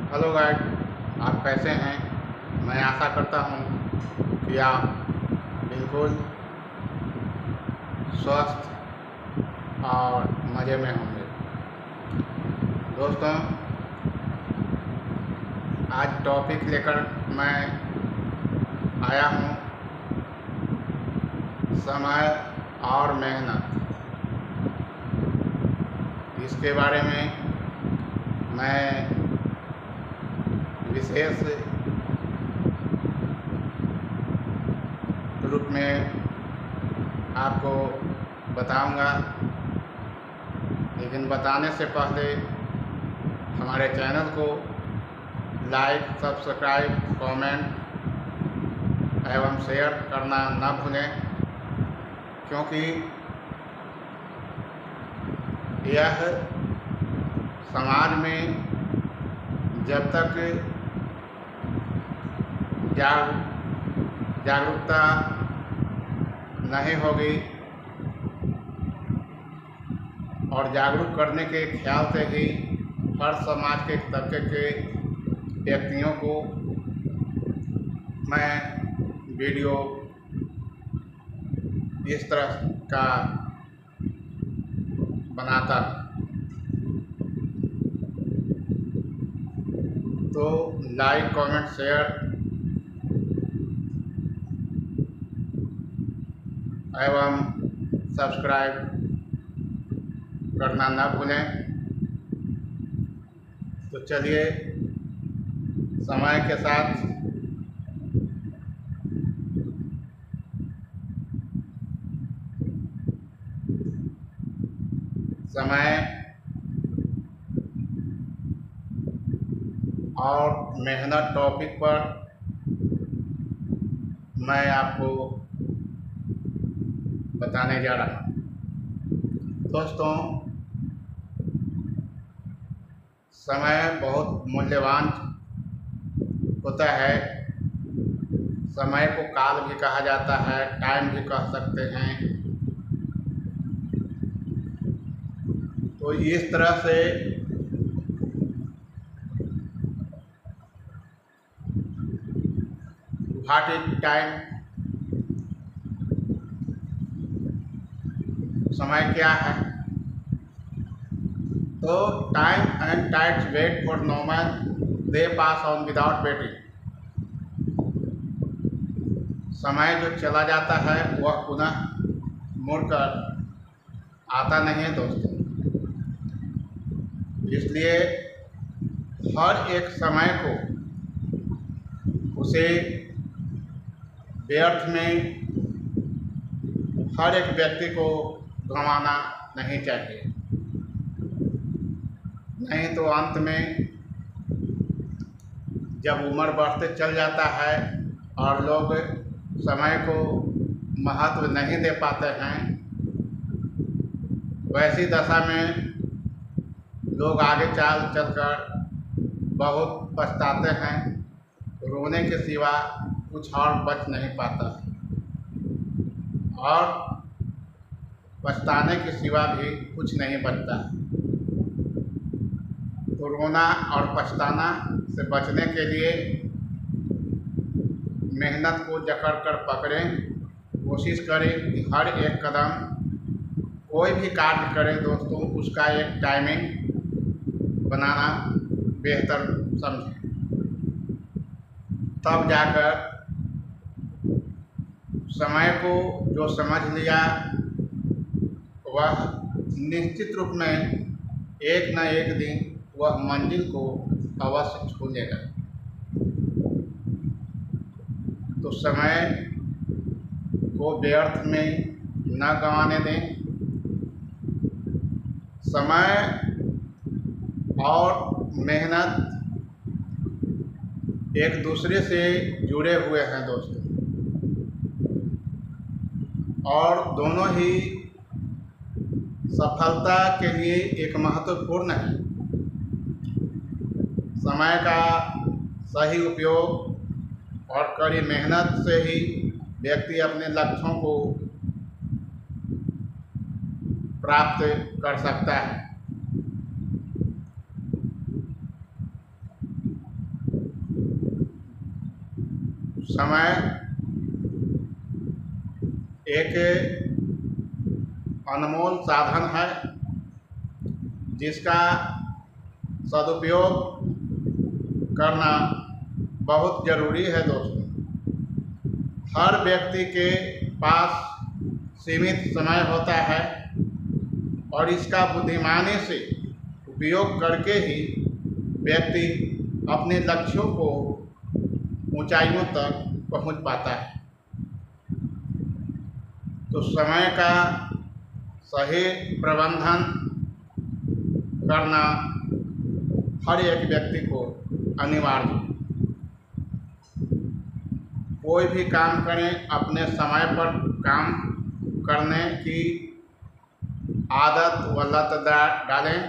Hello guide, आप कैसे हैं। मैं आशा करता हूं कि आप बिल्कुल स्वस्थ और मज़े में होंगे। दोस्तों, आज टॉपिक लेकर मैं आया हूं समय और मेहनत। इसके बारे में मैं विशेष रूप में आपको बताऊंगा, लेकिन बताने से पहले हमारे चैनल को लाइक, सब्सक्राइब, कमेंट एवं शेयर करना न भूलें, क्योंकि यह समाज में जब तक जागरूकता नहीं होगी और जागरूक करने के ख्याल से ही हर समाज के तबके के व्यक्तियों को मैं वीडियो इस तरह का बनाता। तो लाइक, कमेंट, शेयर एवं सब्सक्राइब करना न भूलें। तो चलिए समय के साथ समय और मेहनत टॉपिक पर मैं आपको बताने जा रहा हूँ। दोस्तों, समय बहुत मूल्यवान होता है। समय को काल भी कहा जाता है, टाइम भी कह सकते हैं। तो इस तरह से व्हाट इज टाइम, समय क्या है। तो time and tides wait for no man, they pass on without waiting. समय जो चला जाता है वह पुनः मुड़कर आता नहीं है दोस्तों। इसलिए हर एक समय को उसे व्यर्थ में हर एक व्यक्ति को गंवाना नहीं चाहिए, नहीं तो अंत में जब उम्र बढ़ते चल जाता है और लोग समय को महत्व नहीं दे पाते हैं, वैसी दशा में लोग आगे चलकर बहुत पछताते हैं। रोने के सिवा कुछ और बच नहीं पाता और पछताने के सिवा भी कुछ नहीं बचता। तो रोना और पछताना से बचने के लिए मेहनत को जकड़ कर पकड़ें। कोशिश करें कि हर एक कदम, कोई भी कार्य करें दोस्तों, उसका एक टाइमिंग बनाना बेहतर समझें। तब जाकर समय को जो समझ लिया वह निश्चित रूप में एक न एक दिन वह मंजिल को अवश्य छू लेगा। तो समय को व्यर्थ में न गंवाने दें। समय और मेहनत एक दूसरे से जुड़े हुए हैं दोस्तों, और दोनों ही सफलता के लिए एक महत्वपूर्ण है। समय का सही उपयोग और कड़ी मेहनत से ही व्यक्ति अपने लक्ष्यों को प्राप्त कर सकता है। समय एक अनमोल साधन है जिसका सदुपयोग करना बहुत ज़रूरी है दोस्तों। हर व्यक्ति के पास सीमित समय होता है और इसका बुद्धिमानी से उपयोग करके ही व्यक्ति अपने लक्ष्यों को ऊंचाइयों तक पहुंच पाता है। तो समय का सही प्रबंधन करना हर एक व्यक्ति को अनिवार्य है। कोई भी काम करें, अपने समय पर काम करने की आदत व लत डालें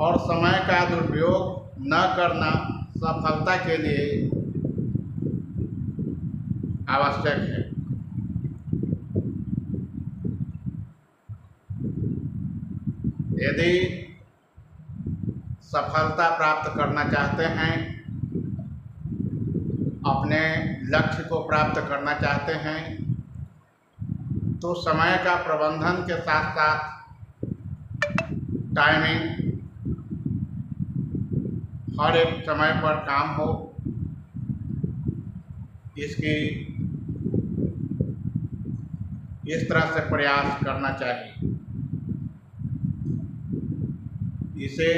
और समय का दुरुपयोग न करना सफलता के लिए आवश्यक है। यदि सफलता प्राप्त करना चाहते हैं, अपने लक्ष्य को प्राप्त करना चाहते हैं, तो समय का प्रबंधन के साथ साथ टाइमिंग, हर एक समय पर काम हो, इसकी इस तरह से प्रयास करना चाहिए। इसे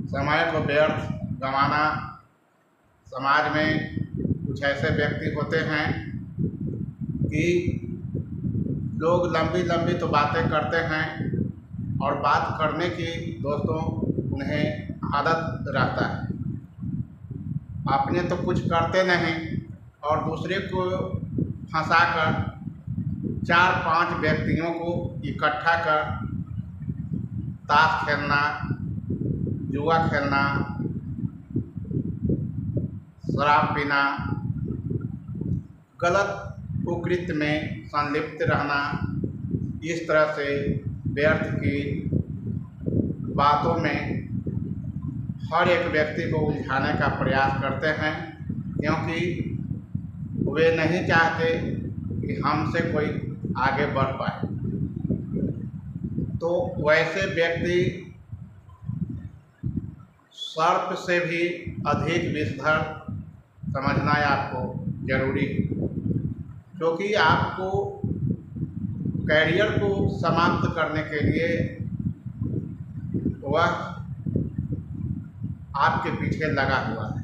समय को व्यर्थ गंवाना, समाज में कुछ ऐसे व्यक्ति होते हैं कि लोग लंबी लंबी तो बातें करते हैं और बात करने की दोस्तों उन्हें आदत रहता है। अपने तो कुछ करते नहीं और दूसरे को फंसाकर 4-5 व्यक्तियों को इकट्ठा कर ताश खेलना, जुआ खेलना, शराब पीना, गलत कुकृत्य में संलिप्त रहना, इस तरह से व्यर्थ की बातों में हर एक व्यक्ति को उलझाने का प्रयास करते हैं, क्योंकि वे नहीं चाहते कि हमसे कोई आगे बढ़ पाए। तो वैसे व्यक्ति सर्प से भी अधिक विषधर समझना आपको जरूरी है, क्योंकि आपको कैरियर को समाप्त करने के लिए वह आपके पीछे लगा हुआ है।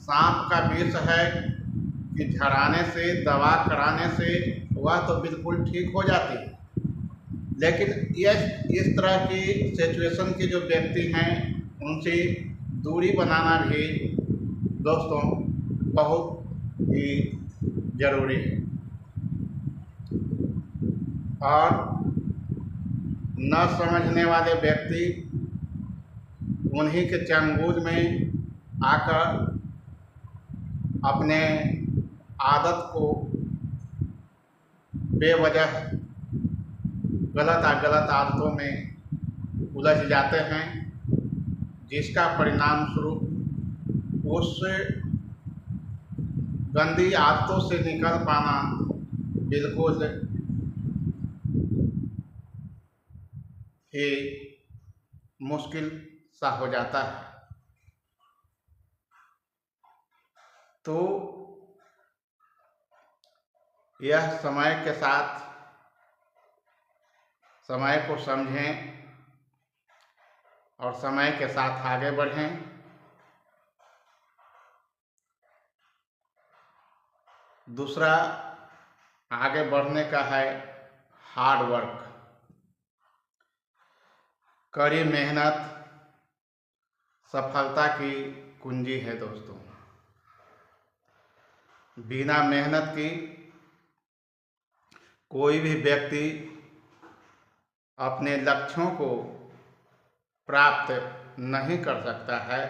सांप का विष है कि झड़ाने से, दवा कराने से वह तो बिल्कुल ठीक हो जाती है, लेकिन इस तरह की सिचुएशन के जो व्यक्ति हैं उनसे दूरी बनाना भी दोस्तों बहुत ही ज़रूरी है। और न समझने वाले व्यक्ति उन्हीं के चंगुल में आकर अपने आदत को बेवजह गलत आदतों में उलझ जाते हैं, जिसका परिणाम स्वरूप उस गंदी आदतों से निकल पाना बिल्कुल ही मुश्किल सा हो जाता है। तो यह समय के साथ समय को समझें और समय के साथ आगे बढ़ें। दूसरा आगे बढ़ने का है हार्ड वर्क, कड़ी मेहनत सफलता की कुंजी है दोस्तों। बिना मेहनत की कोई भी व्यक्ति अपने लक्ष्यों को प्राप्त नहीं कर सकता है।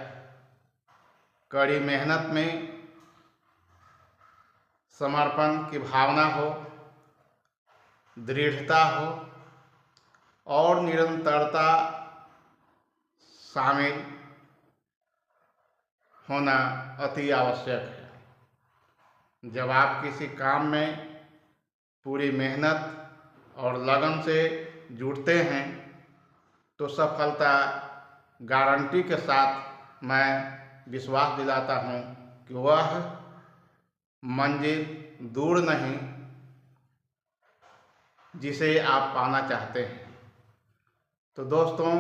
कड़ी मेहनत में समर्पण की भावना हो, दृढ़ता हो और निरंतरता शामिल होना अति आवश्यक है। जब आप किसी काम में पूरी मेहनत और लगन से जुटते हैं तो सफलता गारंटी के साथ मैं विश्वास दिलाता हूँ कि वह मंजिल दूर नहीं जिसे आप पाना चाहते हैं। तो दोस्तों,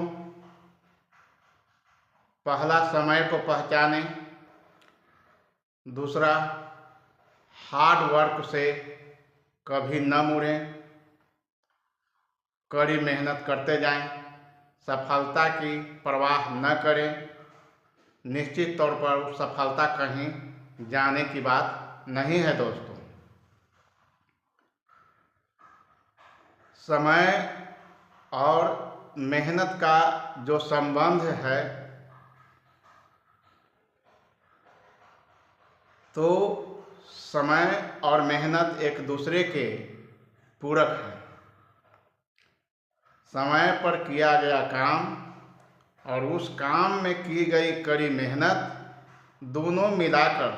पहला समय को पहचानें, दूसरा हार्ड वर्क से कभी न मुड़ें, कड़ी मेहनत करते जाएं, सफलता की परवाह न करें। निश्चित तौर पर सफलता कहीं जाने की बात नहीं है दोस्तों। समय और मेहनत का जो संबंध है तो समय और मेहनत एक दूसरे के पूरक हैं। समय पर किया गया काम और उस काम में की गई कड़ी मेहनत दोनों मिलाकर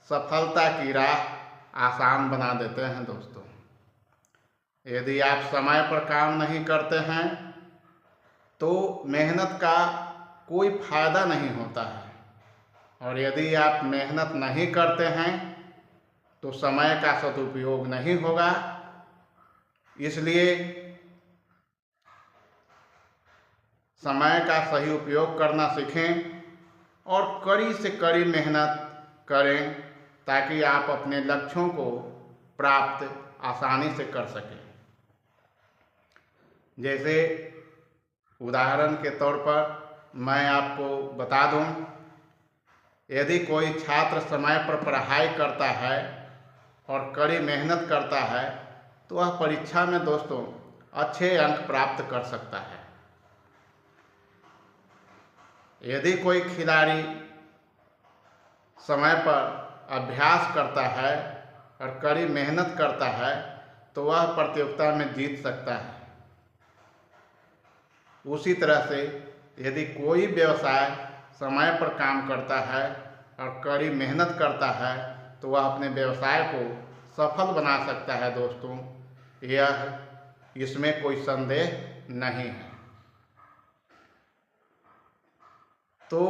सफलता की राह आसान बना देते हैं दोस्तों। यदि आप समय पर काम नहीं करते हैं तो मेहनत का कोई फायदा नहीं होता है, और यदि आप मेहनत नहीं करते हैं तो समय का सदुपयोग नहीं होगा। इसलिए समय का सही उपयोग करना सीखें और कड़ी से कड़ी मेहनत करें ताकि आप अपने लक्ष्यों को प्राप्त आसानी से कर सकें। जैसे उदाहरण के तौर पर मैं आपको बता दूं, यदि कोई छात्र समय पर पढ़ाई करता है और कड़ी मेहनत करता है तो वह परीक्षा में दोस्तों अच्छे अंक प्राप्त कर सकता है। यदि कोई खिलाड़ी समय पर अभ्यास करता है और कड़ी मेहनत करता है तो वह प्रतियोगिता में जीत सकता है। उसी तरह से यदि कोई व्यवसाय समय पर काम करता है और कड़ी मेहनत करता है तो वह अपने व्यवसाय को सफल बना सकता है दोस्तों, इसमें कोई संदेह नहीं है। तो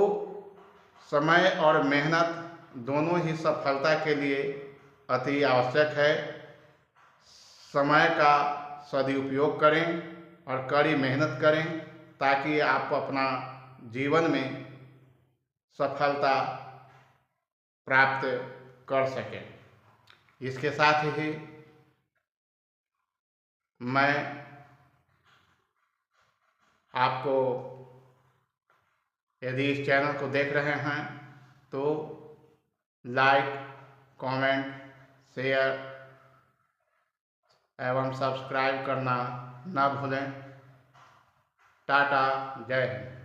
समय और मेहनत दोनों ही सफलता के लिए अति आवश्यक है। समय का सदुपयोग करें और कड़ी मेहनत करें ताकि आप अपना जीवन में सफलता प्राप्त कर सकें। इसके साथ ही मैं आपको, यदि इस चैनल को देख रहे हैं तो लाइक, कमेंट, शेयर एवं सब्सक्राइब करना ना भूलें। टाटा, जय हिंद।